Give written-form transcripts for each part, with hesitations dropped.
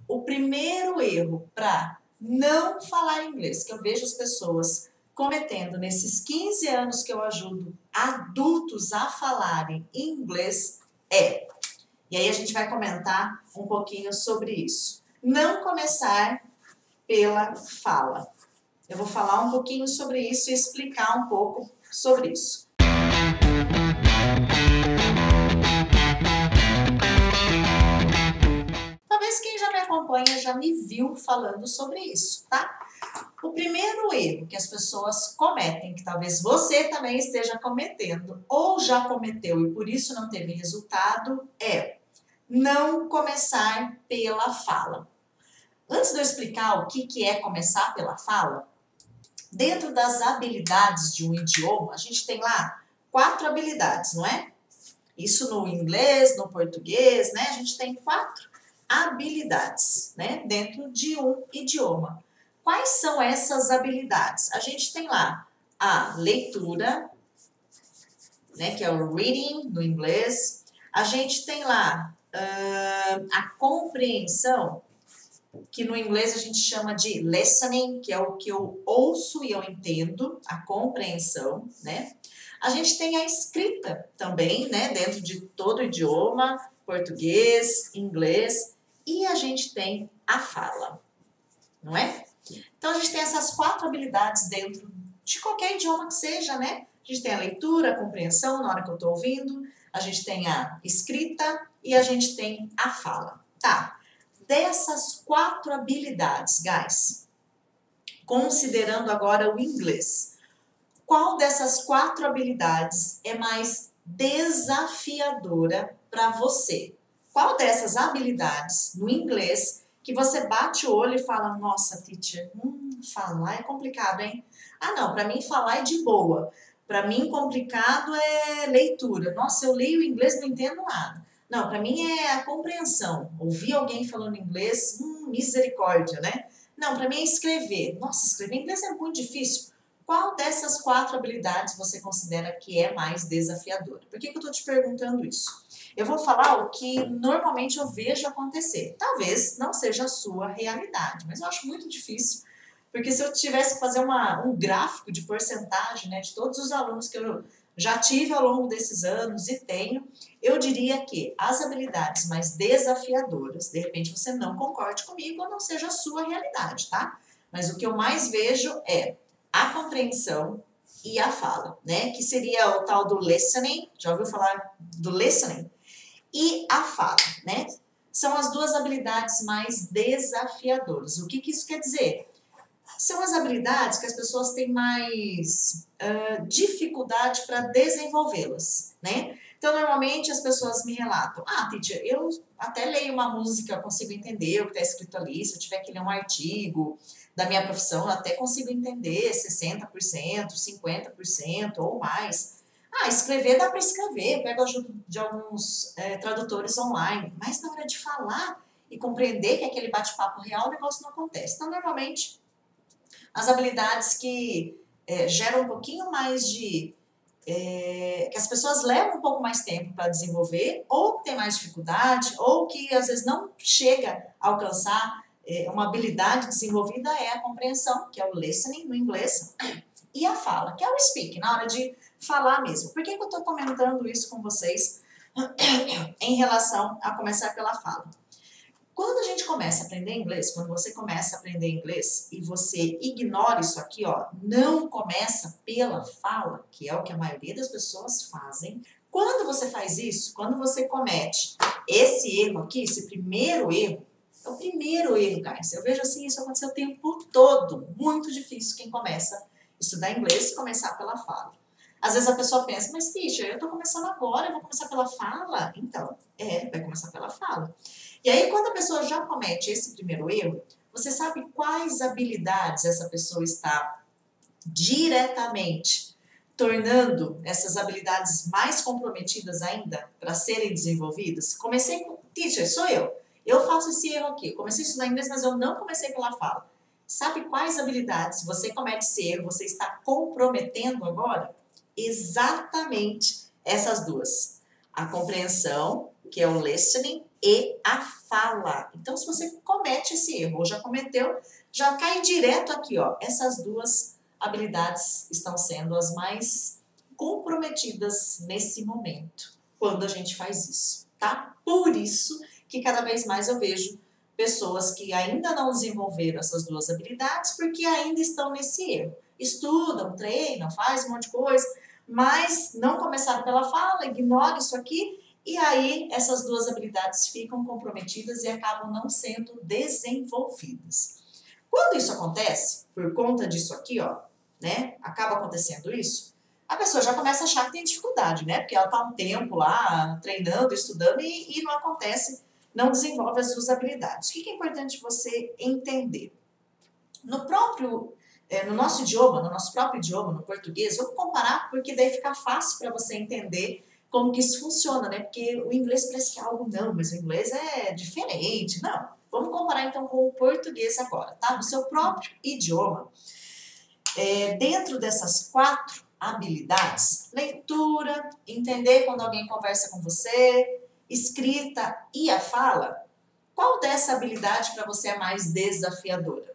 o primeiro erro para não falar inglês que eu vejo as pessoas cometendo nesses 15 anos que eu ajudo adultos a falarem inglês é... E aí a gente vai comentar um pouquinho sobre isso. Não começar pela fala. Eu vou falar um pouquinho sobre isso e explicar um pouco sobre isso. Talvez quem já me acompanha já me viu falando sobre isso, tá? O primeiro erro que as pessoas cometem, que talvez você também esteja cometendo ou já cometeu e por isso não teve resultado, é não começar pela fala. Antes de eu explicar o que é começar pela fala, dentro das habilidades de um idioma, a gente tem lá 4 habilidades, não é? Isso no inglês, no português, né? A gente tem 4 habilidades, né? Dentro de um idioma. Quais são essas habilidades? A gente tem lá a leitura, né? Que é o reading no inglês. A gente tem lá a compreensão, que no inglês a gente chama de listening, que é o que eu ouço e eu entendo, a compreensão, né? A gente tem a escrita também, né? Dentro de todo o idioma, português, inglês, e a gente tem a fala, não é? Então a gente tem essas 4 habilidades dentro de qualquer idioma que seja, né? A gente tem a leitura, a compreensão na hora que eu estou ouvindo, a gente tem a escrita e a gente tem a fala. Tá, dessas 4 habilidades, guys, considerando agora o inglês, qual dessas 4 habilidades é mais desafiadora para você? Qual dessas habilidades no inglês que você bate o olho e fala, nossa, teacher, falar é complicado, hein? Ah, não, para mim falar é de boa. Para mim complicado é leitura. Nossa, eu leio inglês e não entendo nada. Não, para mim é a compreensão. Ouvir alguém falando inglês, misericórdia, né? Não, para mim é escrever. Nossa, escrever inglês é muito difícil. Qual dessas 4 habilidades você considera que é mais desafiadora? Por que eu estou te perguntando isso? Eu vou falar o que normalmente eu vejo acontecer. Talvez não seja a sua realidade, mas eu acho muito difícil. Porque se eu tivesse que fazer um gráfico de porcentagem, né, de todos os alunos que eu já tive ao longo desses anos e tenho, eu diria que as habilidades mais desafiadoras, de repente você não concorde comigo ou não seja a sua realidade, tá? Mas o que eu mais vejo é a compreensão e a fala, né? Que seria o tal do listening, já ouviu falar do listening? E a fala, né? São as 2 habilidades mais desafiadoras. O que isso quer dizer? São as habilidades que as pessoas têm mais dificuldade para desenvolvê-las, né? Então, normalmente as pessoas me relatam, teacher, eu até leio uma música, eu consigo entender o que está escrito ali, se eu tiver que ler um artigo da minha profissão, eu até consigo entender 60%, 50% ou mais. Escrever dá para escrever, pego a ajuda de alguns tradutores online, mas na hora de falar e compreender que é aquele bate-papo real, o negócio não acontece. Então, normalmente, as habilidades que geram um pouquinho mais de... que as pessoas levam um pouco mais tempo para desenvolver, ou que tem mais dificuldade, ou que às vezes não chega a alcançar uma habilidade desenvolvida, é a compreensão, que é o listening no inglês, e a fala, que é o speaking, na hora de falar mesmo. Por que eu estou comentando isso com vocês em relação a começar pela fala? Quando a gente começa a aprender inglês, quando você começa a aprender inglês e você ignora isso aqui, ó, não começa pela fala, que é o que a maioria das pessoas fazem. Quando você faz isso, quando você comete esse erro aqui, esse primeiro erro, é o primeiro erro, guys. Eu vejo assim, isso acontecer o tempo todo. Muito difícil quem começa a estudar inglês e começar pela fala. Às vezes a pessoa pensa, mas teacher, eu tô começando agora, eu vou começar pela fala? Então, vai começar pela fala. E aí, quando a pessoa já comete esse primeiro erro, você sabe quais habilidades essa pessoa está diretamente tornando essas habilidades mais comprometidas ainda para serem desenvolvidas? Comecei com... Teacher, sou eu. Eu faço esse erro aqui. Comecei a estudar inglês, mas eu não comecei pela fala. Sabe quais habilidades, se você comete esse erro, você está comprometendo agora? Exatamente essas 2. A compreensão que é o listening, e a fala. Então, se você comete esse erro ou já cometeu, já cai direto aqui, ó. Essas duas habilidades estão sendo as mais comprometidas nesse momento, quando a gente faz isso, tá? Por isso que cada vez mais eu vejo pessoas que ainda não desenvolveram essas duas habilidades porque ainda estão nesse erro. Estudam, treinam, fazem um monte de coisa, mas não começaram pela fala, ignora isso aqui, e aí essas duas habilidades ficam comprometidas e acabam não sendo desenvolvidas. Quando isso acontece, por conta disso aqui, ó, né, acaba acontecendo isso, a pessoa já começa a achar que tem dificuldade, né, porque ela está um tempo lá treinando, estudando e não acontece, não desenvolve as suas habilidades. O que é importante você entender? No nosso idioma, no nosso próprio idioma, no português, vamos comparar porque daí fica fácil para você entender como que isso funciona, né? Porque o inglês parece que é algo, não, mas o inglês é diferente. Não, vamos comparar então com o português agora, tá? No seu próprio idioma, dentro dessas 4 habilidades, leitura, entender quando alguém conversa com você, escrita e a fala, qual dessa habilidade para você é mais desafiadora,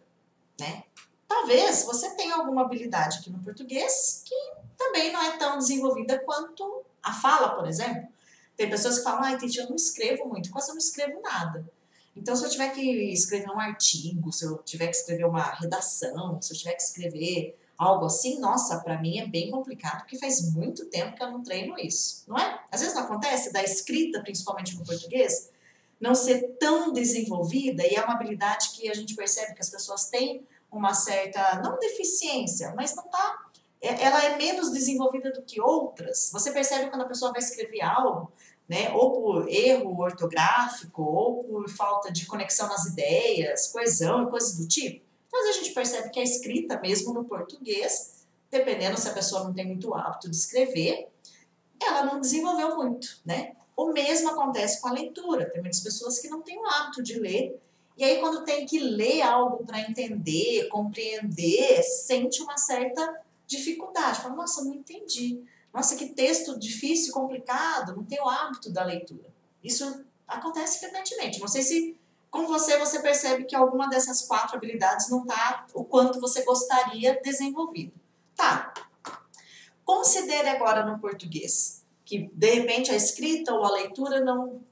né? Talvez você tenha alguma habilidade aqui no português que também não é tão desenvolvida quanto a fala, por exemplo. Tem pessoas que falam, ai, teacher, eu não escrevo muito, quase eu não escrevo nada. Então, se eu tiver que escrever um artigo, se eu tiver que escrever uma redação, se eu tiver que escrever algo assim, nossa, para mim é bem complicado, porque faz muito tempo que eu não treino isso, não é? Às vezes não acontece da escrita, principalmente no português, não ser tão desenvolvida, e é uma habilidade que a gente percebe que as pessoas têm uma certa, não deficiência, mas não tá, ela é menos desenvolvida do que outras. Você percebe quando a pessoa vai escrever algo, né, ou por erro ortográfico, ou por falta de conexão nas ideias, coesão e coisas do tipo. Mas a gente percebe que a escrita, mesmo no português, dependendo se a pessoa não tem muito hábito de escrever, ela não desenvolveu muito, né? O mesmo acontece com a leitura. Tem muitas pessoas que não têm o hábito de ler. E aí, quando tem que ler algo para entender, compreender, sente uma certa dificuldade. Fala, nossa, não entendi. Nossa, que texto difícil, complicado, não tenho o hábito da leitura. Isso acontece frequentemente. Não sei se com você percebe que alguma dessas 4 habilidades não está o quanto você gostaria desenvolvido. Tá. Considere agora no português que, de repente, a escrita ou a leitura não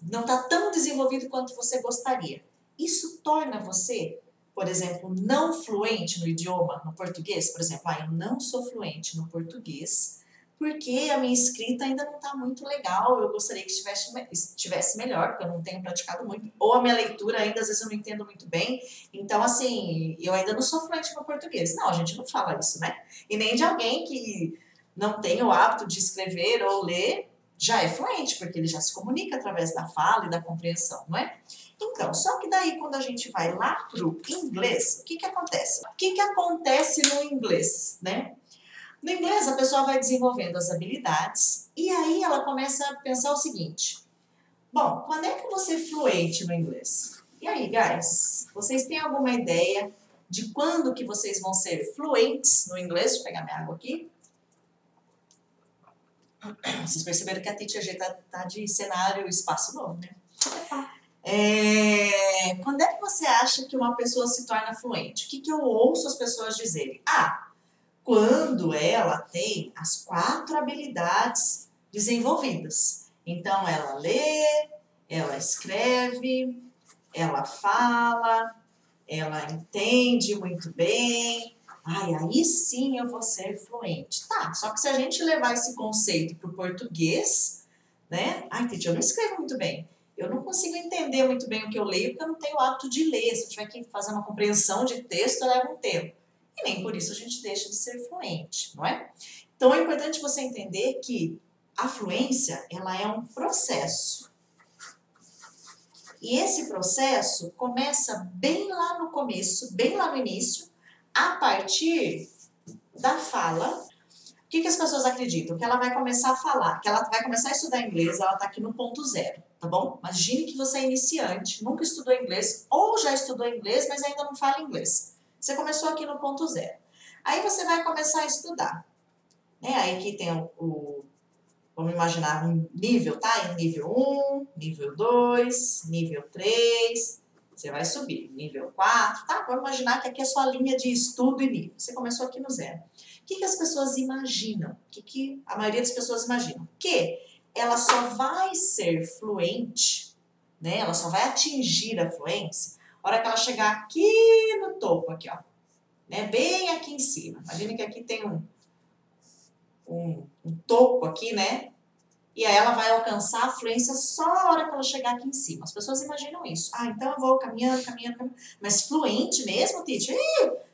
está tão desenvolvido quanto você gostaria. Isso torna você, por exemplo, não fluente no idioma, no português. Por exemplo, eu não sou fluente no português porque a minha escrita ainda não está muito legal, eu gostaria que estivesse melhor, porque eu não tenho praticado muito. Ou a minha leitura ainda, às vezes, eu não entendo muito bem. Então, assim, eu ainda não sou fluente no português. Não, a gente não fala isso, né? E nem de alguém que não tem o hábito de escrever ou ler, já é fluente, porque ele já se comunica através da fala e da compreensão, não é? Então, só que daí quando a gente vai lá pro inglês, o que que acontece? O que que acontece no inglês, né? No inglês, a pessoa vai desenvolvendo as habilidades e aí ela começa a pensar o seguinte, bom, quando é que eu vou ser fluente no inglês? E aí, guys, vocês têm alguma ideia de quando que vocês vão ser fluentes no inglês? Deixa eu pegar minha água aqui. Vocês perceberam que a Teacher G tá de cenário espaço novo, né? Quando é que você acha que uma pessoa se torna fluente? O que eu ouço as pessoas dizerem? Quando ela tem as 4 habilidades desenvolvidas. Então, ela lê, ela escreve, ela fala, ela entende muito bem. Aí sim eu vou ser fluente. Tá, só que se a gente levar esse conceito para o português, né? Teacher, eu não escrevo muito bem. Eu não consigo entender muito bem o que eu leio porque eu não tenho o hábito de ler. Se eu tiver que fazer uma compreensão de texto, leva um tempo. E nem por isso a gente deixa de ser fluente, não é? Então é importante você entender que a fluência, ela é um processo. E esse processo começa bem lá no começo, bem lá no início, a partir da fala. O que as pessoas acreditam? Que ela vai começar a falar, que ela vai começar a estudar inglês, ela está aqui no ponto 0, tá bom? Imagine que você é iniciante, nunca estudou inglês, ou já estudou inglês, mas ainda não fala inglês. Você começou aqui no ponto 0. Aí você vai começar a estudar. Aí aqui tem Vamos imaginar um nível, tá? Nível 1, nível 2, nível 3. Você vai subir. Nível 4, tá? Vamos imaginar que aqui é a sua linha de estudo e nível. Você começou aqui no zero. O que as pessoas imaginam? O que a maioria das pessoas imaginam? Que ela só vai ser fluente, né? Ela só vai atingir a fluência na hora que ela chegar aqui no topo, aqui, ó. Né? Bem aqui em cima. Imagina que aqui tem um topo aqui, né? E aí ela vai alcançar a fluência só na hora que ela chegar aqui em cima. As pessoas imaginam isso. Ah, então eu vou caminhando. Mas fluente mesmo, teacher?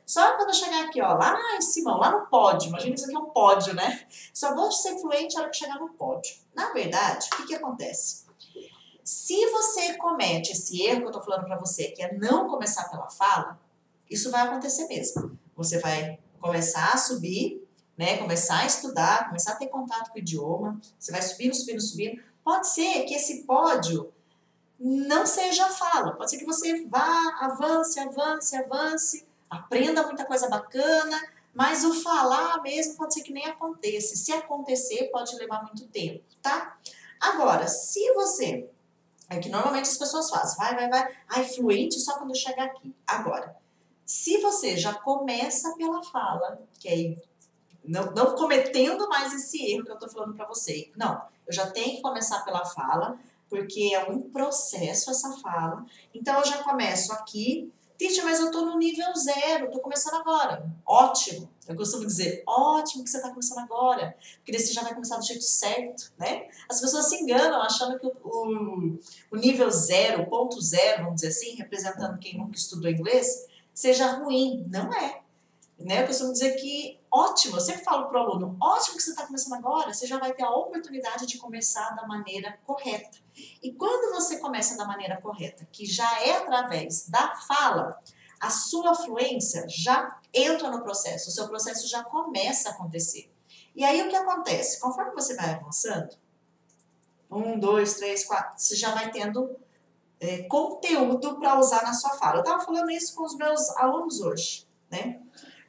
Só quando eu chegar aqui, ó, lá em cima, lá no pódio. Imagina isso aqui é um pódio, né? Só vou ser fluente na hora que chegar no pódio. Na verdade, o que acontece? Se você comete esse erro que eu tô falando pra você, que é não começar pela fala, isso vai acontecer mesmo. Você vai começar a subir, né? Começar a estudar, começar a ter contato com o idioma, você vai subindo, subindo, subindo. Pode ser que esse pódio não seja a fala, pode ser que você vá, avance, avance, avance, aprenda muita coisa bacana, mas o falar mesmo pode ser que nem aconteça. Se acontecer, pode levar muito tempo, tá? Agora, se você... É que normalmente as pessoas fazem, vai, ai, fluente só quando eu chegar aqui. Agora, se você já começa pela fala, que aí não cometendo mais esse erro que eu tô falando pra você. Não, eu já tenho que começar pela fala, porque é um processo essa fala. Então eu já começo aqui. Teacher, mas eu tô no nível 0, tô começando agora. Ótimo. Eu costumo dizer, ótimo que você tá começando agora, porque daí você já vai começar do jeito certo, né? As pessoas se enganam achando que o nível 0, ponto 0, vamos dizer assim, representando quem nunca estudou inglês, seja ruim. Não é. Né? Eu costumo dizer que ótimo, eu sempre falo para o aluno, ótimo que você está começando agora, você já vai ter a oportunidade de começar da maneira correta. E quando você começa da maneira correta, que já é através da fala, a sua fluência já entra no processo, o seu processo já começa a acontecer. E aí o que acontece? Conforme você vai avançando, 1, 2, 3, 4, você já vai tendo conteúdo para usar na sua fala. Eu estava falando isso com os meus alunos hoje, né?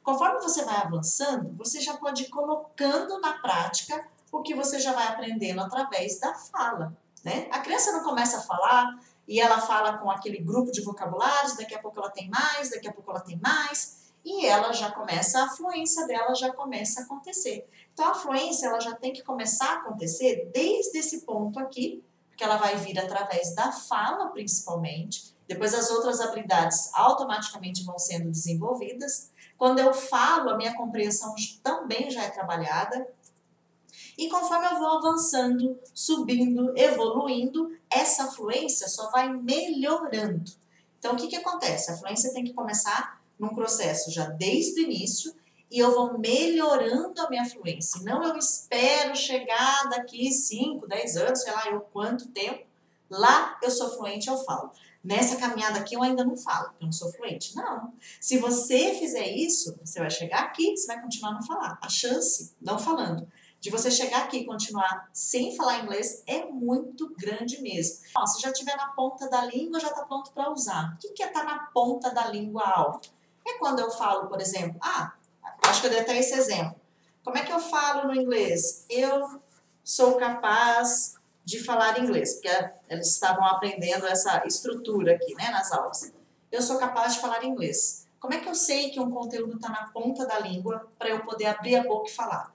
Conforme você vai avançando, você já pode ir colocando na prática o que você já vai aprendendo através da fala, né? A criança não começa a falar e ela fala com aquele grupo de vocabulários, daqui a pouco ela tem mais, daqui a pouco ela tem mais, e ela já começa, a fluência dela já começa a acontecer. Então a fluência ela já tem que começar a acontecer desde esse ponto aqui, porque ela vai vir através da fala principalmente, depois as outras habilidades automaticamente vão sendo desenvolvidas. Quando eu falo, a minha compreensão também já é trabalhada. E conforme eu vou avançando, subindo, evoluindo, essa fluência só vai melhorando. Então, o que acontece? A fluência tem que começar num processo já desde o início e eu vou melhorando a minha fluência. Não eu espero chegar daqui 5, 10 anos, sei lá, eu quanto tempo, lá eu sou fluente, eu falo. Nessa caminhada aqui eu ainda não falo, porque eu não sou fluente. Não. Se você fizer isso, você vai chegar aqui, você vai continuar a não falar. A chance, não falando, de você chegar aqui e continuar sem falar inglês é muito grande mesmo. Ó, se já estiver na ponta da língua, já está pronto para usar. O que é estar na ponta da língua alta? É quando eu falo, por exemplo, acho que eu dei até esse exemplo. Como é que eu falo no inglês? Eu sou capaz de falar inglês, porque eles estavam aprendendo essa estrutura aqui, né, nas aulas. Eu sou capaz de falar inglês. Como é que eu sei que um conteúdo está na ponta da língua para eu poder abrir a boca e falar?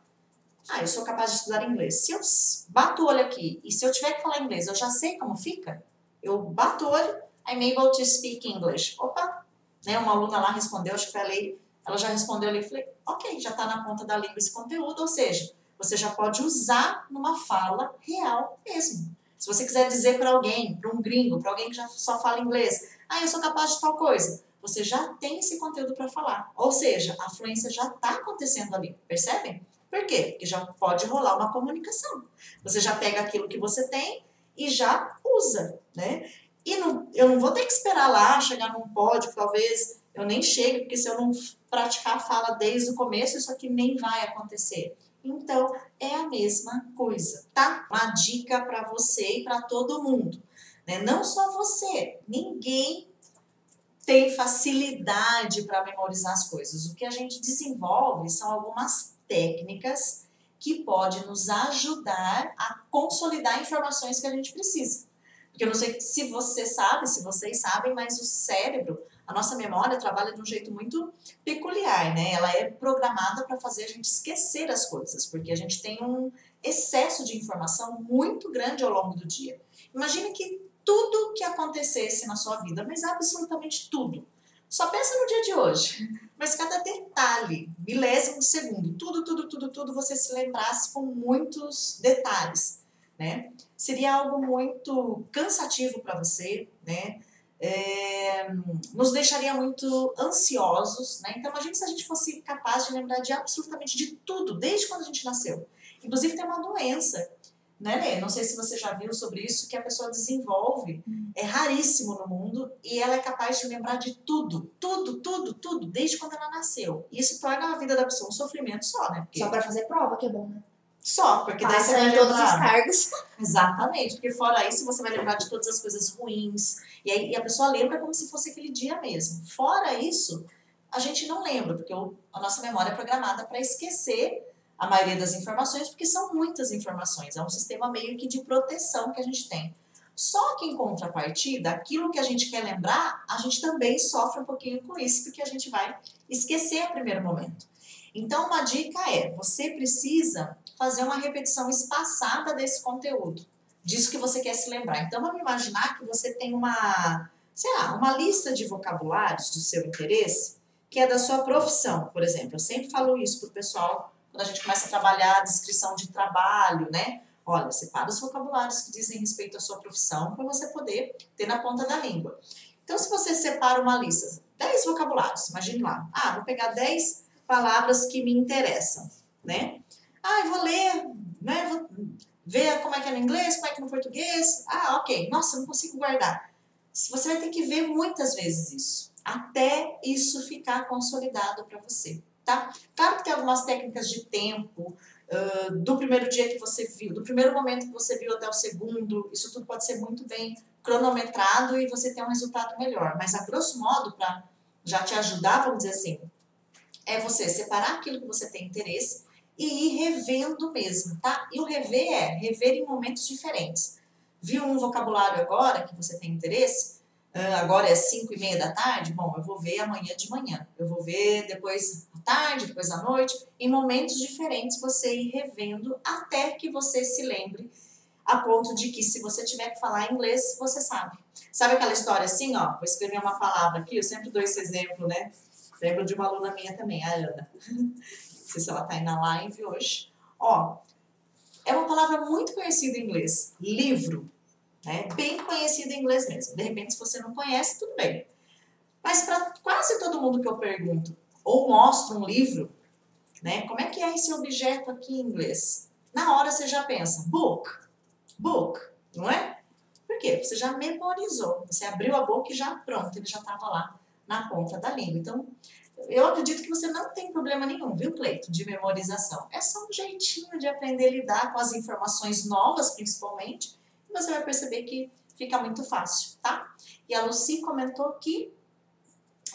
Eu sou capaz de estudar inglês. Se eu bato o olho aqui e se eu tiver que falar inglês, eu já sei como fica? Eu bato o olho, I'm able to speak English. Opa! Né, uma aluna lá respondeu, acho que falei, ela já respondeu ali, falei, ok, já está na ponta da língua esse conteúdo, ou seja, você já pode usar numa fala real mesmo. Se você quiser dizer para alguém, para um gringo, para alguém que já só fala inglês, eu sou capaz de tal coisa, você já tem esse conteúdo para falar. Ou seja, a fluência já está acontecendo ali, percebem? Por quê? Porque já pode rolar uma comunicação. Você já pega aquilo que você tem e já usa, né? E eu não vou ter que esperar lá, chegar num pódio, talvez eu nem chegue, porque se eu não praticar a fala desde o começo, isso aqui nem vai acontecer. Então, é a mesma coisa, tá? Uma dica para você e para todo mundo, né? Não só você, ninguém tem facilidade para memorizar as coisas. O que a gente desenvolve são algumas técnicas que pode nos ajudar a consolidar informações que a gente precisa. Porque eu não sei se você sabe, se vocês sabem, mas o cérebro, a nossa memória trabalha de um jeito muito peculiar, né? Ela é programada para fazer a gente esquecer as coisas, porque a gente tem um excesso de informação muito grande ao longo do dia. Imagine que tudo que acontecesse na sua vida, mas absolutamente tudo. Só pensa no dia de hoje, mas cada detalhe, milésimo de segundo, tudo, você se lembrasse com muitos detalhes, né? Seria algo muito cansativo para você, né? Nos deixaria muito ansiosos, né? Então, imagine se a gente fosse capaz de lembrar de absolutamente de tudo, desde quando a gente nasceu. Inclusive, tem uma doença, né, Lê? Não sei se você já viu sobre isso, que a pessoa desenvolve, é raríssimo no mundo, e ela é capaz de lembrar de tudo, desde quando ela nasceu. E isso torna a vida da pessoa um sofrimento só, né? Porque só pra fazer prova, que é bom, né? só, porque daí você Passa vai em todos os lembrar. cargos. Exatamente, porque fora isso você vai lembrar de todas as coisas ruins, e aí a pessoa lembra como se fosse aquele dia mesmo. Fora isso, a gente não lembra, porque a nossa memória é programada para esquecer a maioria das informações, porque são muitas informações, é um sistema meio que de proteção que a gente tem. Só que em contrapartida, aquilo que a gente quer lembrar, a gente também sofre um pouquinho com isso, porque a gente vai esquecer a primeiro momento. Então, uma dica é, você precisa fazer uma repetição espaçada desse conteúdo, disso que você quer se lembrar. Então, vamos imaginar que você tem uma lista de vocabulários do seu interesse, que é da sua profissão, por exemplo. Eu sempre falo isso pro pessoal, quando a gente começa a trabalhar a descrição de trabalho, né? Olha, separa os vocabulários que dizem respeito à sua profissão para você poder ter na ponta da língua. Então, se você separa uma lista, 10 vocabulários, imagine lá. Vou pegar 10 palavras que me interessam, né? Eu vou ler, né? Vou ver como é que é no inglês, como é que é no português. Ok. Nossa, não consigo guardar. Você vai ter que ver muitas vezes isso, até isso ficar consolidado para você, tá? Claro que tem algumas técnicas de tempo, do primeiro dia que você viu, do primeiro momento que você viu até o segundo, isso tudo pode ser muito bem cronometrado e você ter um resultado melhor. Mas, a grosso modo, para já te ajudar, vamos dizer assim, é você separar aquilo que você tem interesse e ir revendo mesmo, tá? E o rever é rever em momentos diferentes. Viu um vocabulário agora que você tem interesse? Agora é 5:30 da tarde? Bom, eu vou ver amanhã de manhã. Eu vou ver depois à tarde, depois à noite. Em momentos diferentes você ir revendo até que você se lembre, a ponto de que se você tiver que falar inglês, você sabe. Sabe aquela história assim, ó? Vou escrever uma palavra aqui, eu sempre dou esse exemplo, né? Lembro de uma aluna minha também, a Ana. Não sei se ela tá aí na live hoje. É uma palavra muito conhecida em inglês. Livro. Né? Bem conhecida em inglês mesmo. De repente, se você não conhece, tudo bem. Mas para quase todo mundo que eu pergunto, ou mostro um livro, né? Como é que é esse objeto aqui em inglês? Na hora você já pensa, book, não é? Por quê? Você já memorizou. Você abriu a boca e já pronto, ele já estava lá na ponta da língua. Então, eu acredito que você não tem problema nenhum, viu, Cleito, de memorização. É só um jeitinho de aprender a lidar com as informações novas, principalmente, e você vai perceber que fica muito fácil, tá? E a Lucy comentou que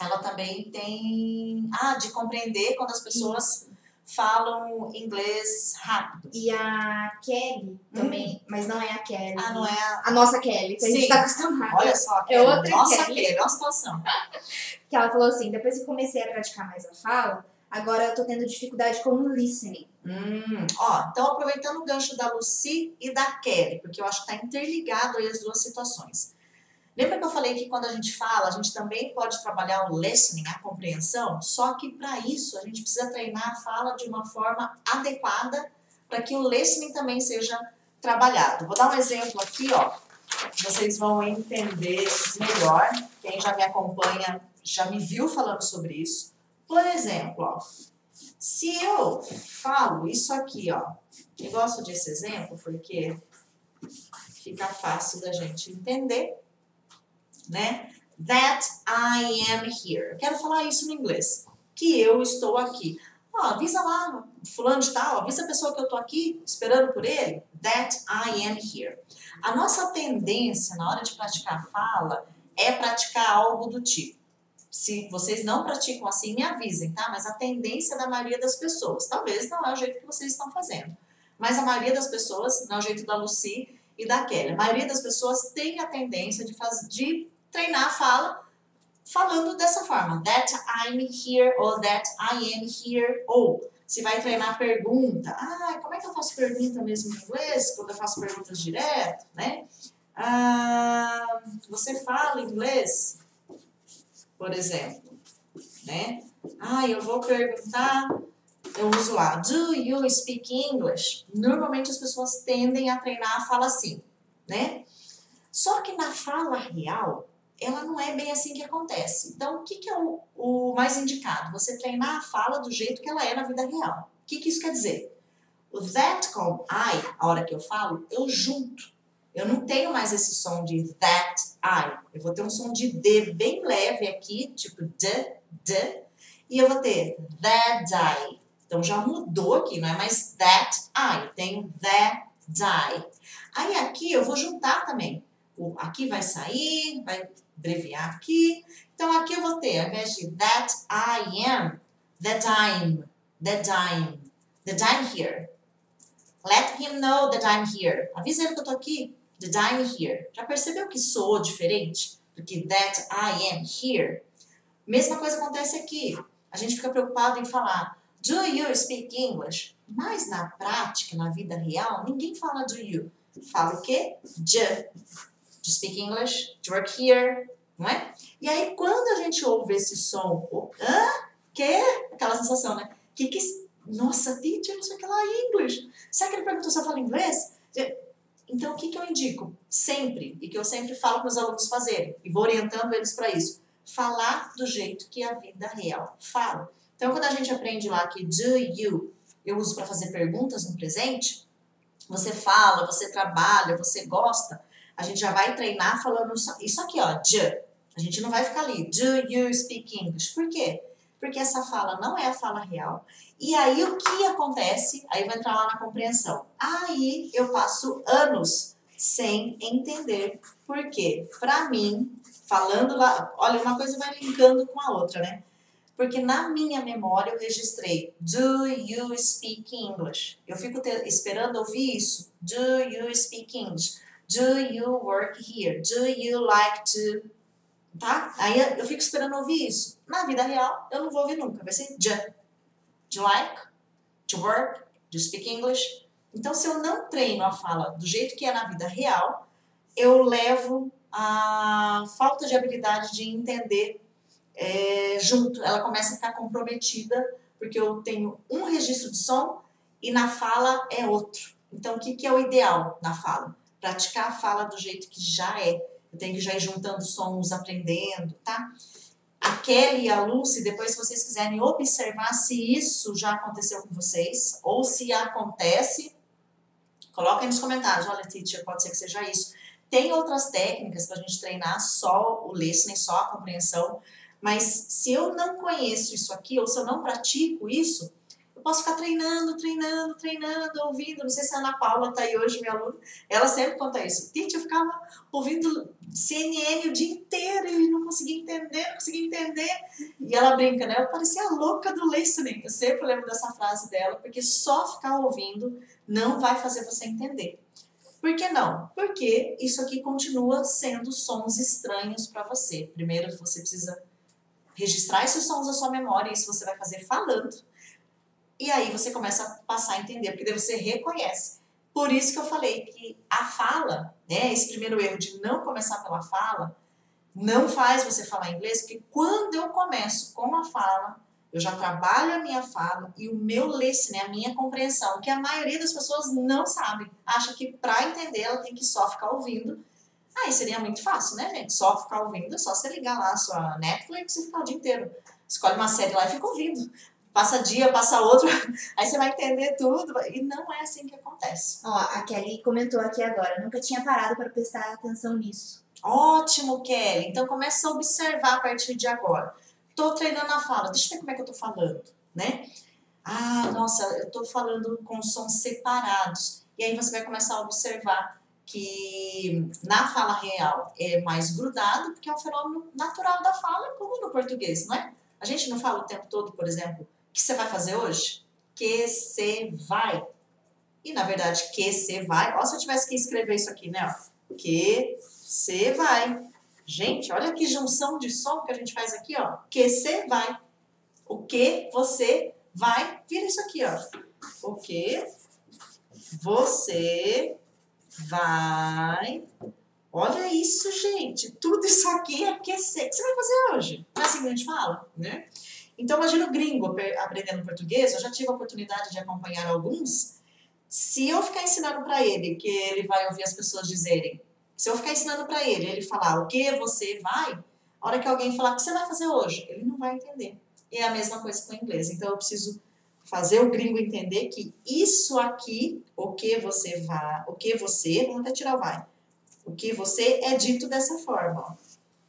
ela também tem... de compreender quando as pessoas falam inglês rápido. E a Kelly também, mas não é a Kelly. Não é a nossa Kelly, que a gente tá acostumada. Olha só, é outra nossa Kelly. Kelly, olha a situação. Que ela falou assim, depois que eu comecei a praticar mais a fala, agora eu tô tendo dificuldade com o listening. Então aproveitando o gancho da Lucy e da Kelly, porque eu acho que tá interligado aí as duas situações. Lembra que eu falei que quando a gente fala, a gente também pode trabalhar o listening, a compreensão? Só que para isso a gente precisa treinar a fala de uma forma adequada para que o listening também seja trabalhado. Vou dar um exemplo aqui, ó. Vocês vão entender melhor. Quem já me acompanha já me viu falando sobre isso. Por exemplo, ó, se eu falo isso aqui, ó, eu gosto desse exemplo porque fica fácil da gente entender, né? That I am here. Eu quero falar isso no inglês. Que eu estou aqui. Avisa lá, fulano de tal, avisa a pessoa que eu estou aqui esperando por ele. That I am here. A nossa tendência na hora de praticar a fala é praticar algo do tipo. Se vocês não praticam assim, me avisem, tá? Mas a tendência da maioria das pessoas, talvez não é o jeito que vocês estão fazendo. Mas a maioria das pessoas, não é o jeito da Lucy e da Kelly, a maioria das pessoas tem a tendência de treinar a fala falando dessa forma. That I'm here, ou that I am here, ou se vai treinar pergunta. Ah, como é que eu faço pergunta mesmo em inglês? Quando eu faço perguntas direto, né? Você fala inglês? Por exemplo, né? Eu vou perguntar, eu uso lá, do you speak English? Normalmente as pessoas tendem a treinar a fala assim, né? Só que na fala real, ela não é bem assim que acontece. Então, o que é o mais indicado? Você treinar a fala do jeito que ela é na vida real. O que isso quer dizer? O that com I, a hora que eu falo, eu junto. Eu não tenho mais esse som de that I. Eu vou ter um som de D bem leve aqui, tipo D. E eu vou ter that I. Então já mudou aqui, não é mais that I. Eu tenho that I. Aí aqui eu vou juntar também. Aqui vai sair, vai abreviar aqui. Então aqui eu vou ter, ao invés de that I am, that I'm here. Let him know that I'm here. Avisa ele que eu tô aqui. That I'm here. Já percebeu que soou diferente do que that I am here? Mesma coisa acontece aqui. A gente fica preocupado em falar do you speak English? Mas na prática, na vida real, ninguém fala do you. Fala o quê? Do you speak English? Do you work here? Não é? E aí, quando a gente ouve esse som, que é aquela sensação, né? Nossa, teacher, não sei o que lá, English. Será que ele perguntou se eu falo inglês? Então, o que eu indico? Sempre, e que eu sempre falo para os alunos fazerem, e vou orientando eles para isso. Falar do jeito que a vida real fala. Então, quando a gente aprende lá que do you, eu uso para fazer perguntas no presente, você fala, você trabalha, você gosta, a gente já vai treinar falando isso aqui, ó, do. A gente não vai ficar ali, do you speak English? Por quê? Porque essa fala não é a fala real. E aí o que acontece? Aí vai entrar lá na compreensão. Aí eu passo anos sem entender por quê. Pra mim, falando lá, olha, uma coisa vai linkando com a outra, né? Porque na minha memória eu registrei do you speak English? Eu fico esperando ouvir isso. Do you speak English? Do you work here? Do you like to... Tá? Aí eu fico esperando ouvir isso. Na vida real, eu não vou ouvir nunca. Vai ser do. Do you like? To work? Do you speak English? Então, se eu não treino a fala do jeito que é na vida real, eu levo a falta de habilidade de entender junto. Ela começa a ficar comprometida, porque eu tenho um registro de som e na fala é outro. Então, o que é o ideal na fala? Praticar a fala do jeito que já é. Eu tenho que já ir juntando sons, aprendendo, tá? A Kelly e a Lucy, depois se vocês quiserem observar se isso já aconteceu com vocês, ou se acontece, coloquem nos comentários. Olha, teacher, pode ser que seja isso. Tem outras técnicas para a gente treinar só o listening, só a compreensão, mas se eu não conheço isso aqui, ou se eu não pratico isso, eu posso ficar treinando, ouvindo. Não sei se a Ana Paula está aí hoje, minha aluna. Ela sempre conta isso. Teacher, eu ficava ouvindo CNN o dia inteiro e não conseguia entender. E ela brinca, né? Eu parecia louca do listening. Eu sempre lembro dessa frase dela, porque só ficar ouvindo não vai fazer você entender. Por que não? Porque isso aqui continua sendo sons estranhos para você. Primeiro, você precisa registrar esses sons na sua memória, isso você vai fazer falando. E aí você começa a passar a entender, porque daí você reconhece. Por isso que eu falei que a fala, né, esse primeiro erro de não começar pela fala, não faz você falar inglês, porque quando eu começo com a fala, eu já trabalho a minha fala e o meu listening, a minha compreensão, que a maioria das pessoas não sabe. Acha que para entender ela tem que só ficar ouvindo. Aí seria muito fácil, né, gente? Só ficar ouvindo, é só você ligar lá a sua Netflix e ficar o dia inteiro. Escolhe uma série lá e fica ouvindo. Passa dia, passa outro, aí você vai entender tudo. E não é assim que acontece. Ó, a Kelly comentou aqui agora, nunca tinha parado para prestar atenção nisso. Ótimo, Kelly. Então começa a observar a partir de agora. Tô treinando a fala, deixa eu ver como é que eu tô falando, né? Ah, nossa, eu tô falando com sons separados. E aí você vai começar a observar que na fala real é mais grudado, porque é um fenômeno natural da fala, como no português, não é? A gente não fala o tempo todo, por exemplo, o que você vai fazer hoje? Que você vai. E, na verdade, que você vai... Ó, se eu tivesse que escrever isso aqui, né? Ó. Que você vai. Gente, olha que junção de som que a gente faz aqui, ó. Que você vai. O que você vai... Vira isso aqui, ó. O que você vai... Olha isso, gente. Tudo isso aqui é aquecer. O que você vai fazer hoje? Não é assim que a gente fala, né? Então, imagina o gringo aprendendo português. Eu já tive a oportunidade de acompanhar alguns. Se eu ficar ensinando para ele, que ele vai ouvir as pessoas dizerem, se eu ficar ensinando para ele falar o que você vai, a hora que alguém falar o que você vai fazer hoje, ele não vai entender. E é a mesma coisa com o inglês. Então, eu preciso fazer o gringo entender que isso aqui, o que você vai, o que você, vamos até tirar o vai. O que você é dito dessa forma, ó,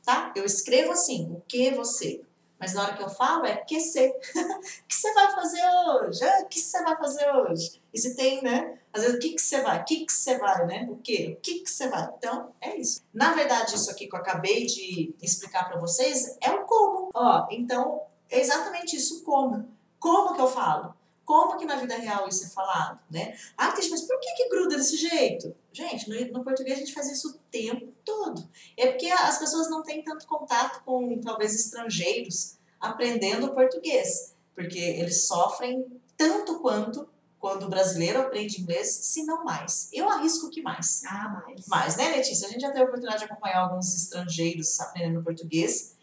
tá? Eu escrevo assim, o que você. Mas na hora que eu falo é que você. O que você vai fazer hoje? O que você vai fazer hoje? E se tem, né? Às vezes, o que você vai? O que você vai, né? O quê? O que você vai? Então, é isso. Na verdade, isso aqui que eu acabei de explicar para vocês é o como. Ó, então, é exatamente isso, como. Como que eu falo? Como que na vida real isso é falado, né? Ah, Cris, mas por que gruda desse jeito? Gente, no português a gente faz isso o tempo todo. É porque as pessoas não têm tanto contato com, talvez, estrangeiros aprendendo português. Porque eles sofrem tanto quanto quando o brasileiro aprende inglês, se não mais. Eu arrisco que mais. Ah, mais. Mais, né, Letícia? A gente já teve a oportunidade de acompanhar alguns estrangeiros aprendendo português.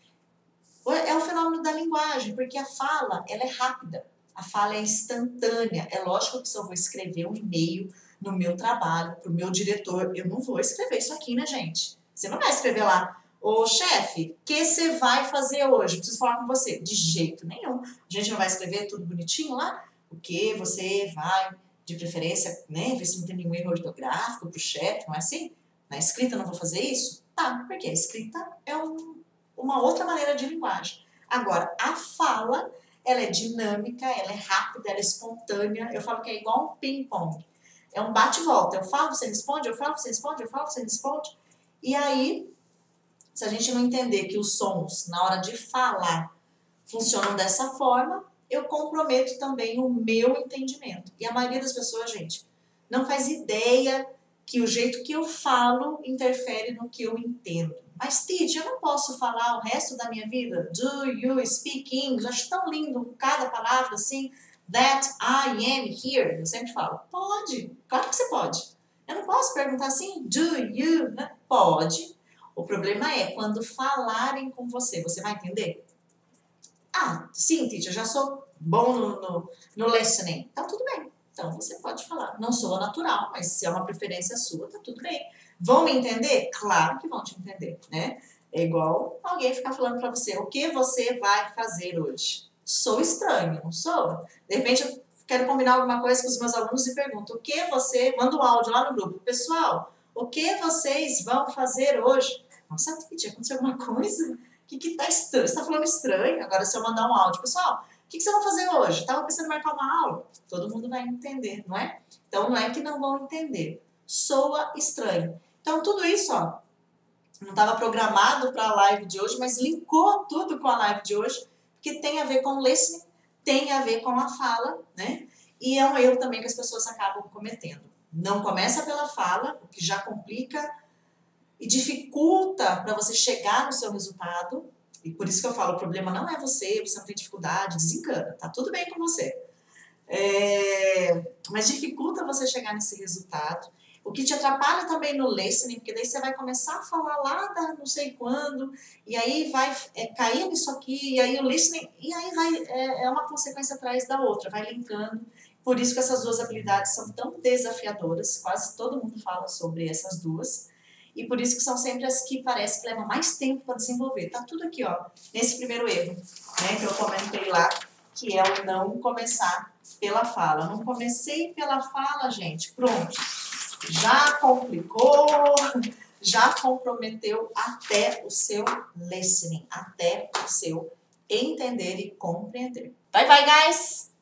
É o fenômeno da linguagem, porque a fala, ela é rápida. A fala é instantânea. É lógico que se eu vou escrever um e-mail no meu trabalho, para o meu diretor, eu não vou escrever isso aqui, né, gente? Você não vai escrever lá, ô chefe, o que você vai fazer hoje? Preciso falar com você. De jeito nenhum. A gente não vai escrever tudo bonitinho lá? O que você vai, de preferência, né, ver se não tem nenhum erro ortográfico para o chefe, não é assim? Na escrita eu não vou fazer isso? Tá, porque a escrita é uma outra maneira de linguagem. Agora, a fala, ela é dinâmica, ela é rápida, ela é espontânea. Eu falo que é igual um ping-pong. É um bate e volta. Eu falo, você responde, eu falo, você responde, eu falo, você responde. E aí, se a gente não entender que os sons, na hora de falar, funcionam dessa forma, eu comprometo também o meu entendimento. E a maioria das pessoas, gente, não faz ideia que o jeito que eu falo interfere no que eu entendo. Mas, Titi, eu não posso falar o resto da minha vida? Do you speak English? Acho tão lindo cada palavra assim. That I am here. Eu sempre falo, pode. Claro que você pode. Eu não posso perguntar assim, do you? Né? Pode. O problema é quando falarem com você. Você vai entender? Ah, sim, Titi, eu já sou bom no listening. Tá tudo bem. Então, você pode falar. Não sou natural, mas se é uma preferência sua, tá tudo bem. Vão me entender? Claro que vão te entender, né? É igual alguém ficar falando pra você, o que você vai fazer hoje? Sou estranho, não sou? De repente, eu quero combinar alguma coisa com os meus alunos e pergunto, o que você... Manda um áudio lá no grupo. Pessoal, o que vocês vão fazer hoje? Nossa, Titi, aconteceu alguma coisa? O que tá estranho? Você tá falando estranho? Agora, se eu mandar um áudio, pessoal, o que vocês vão fazer hoje? Tava pensando em marcar uma aula. Todo mundo vai entender, não é? Então, não é que não vão entender. Soa estranho. Então, tudo isso, ó, não estava programado para a live de hoje, mas linkou tudo com a live de hoje, que tem a ver com o listening, tem a ver com a fala, né? E é um erro também que as pessoas acabam cometendo. Não começa pela fala, o que já complica e dificulta para você chegar no seu resultado. E por isso que eu falo, o problema não é você não tem dificuldade, desencana, tá tudo bem com você. Mas dificulta você chegar nesse resultado. O que te atrapalha também no listening, porque daí você vai começar a falar lá da não sei quando, e aí vai cair nisso aqui, e aí o listening, e aí vai, é uma consequência atrás da outra, vai linkando. Por isso que essas duas habilidades são tão desafiadoras, quase todo mundo fala sobre essas duas, e por isso que são sempre as que parece que levam mais tempo para desenvolver. Tá tudo aqui, ó, nesse primeiro erro, né, que eu comentei lá, que é o não começar pela fala. Não comecei pela fala, gente, pronto. Já complicou, já comprometeu até o seu listening, até o seu entender e compreender. Bye, bye, guys!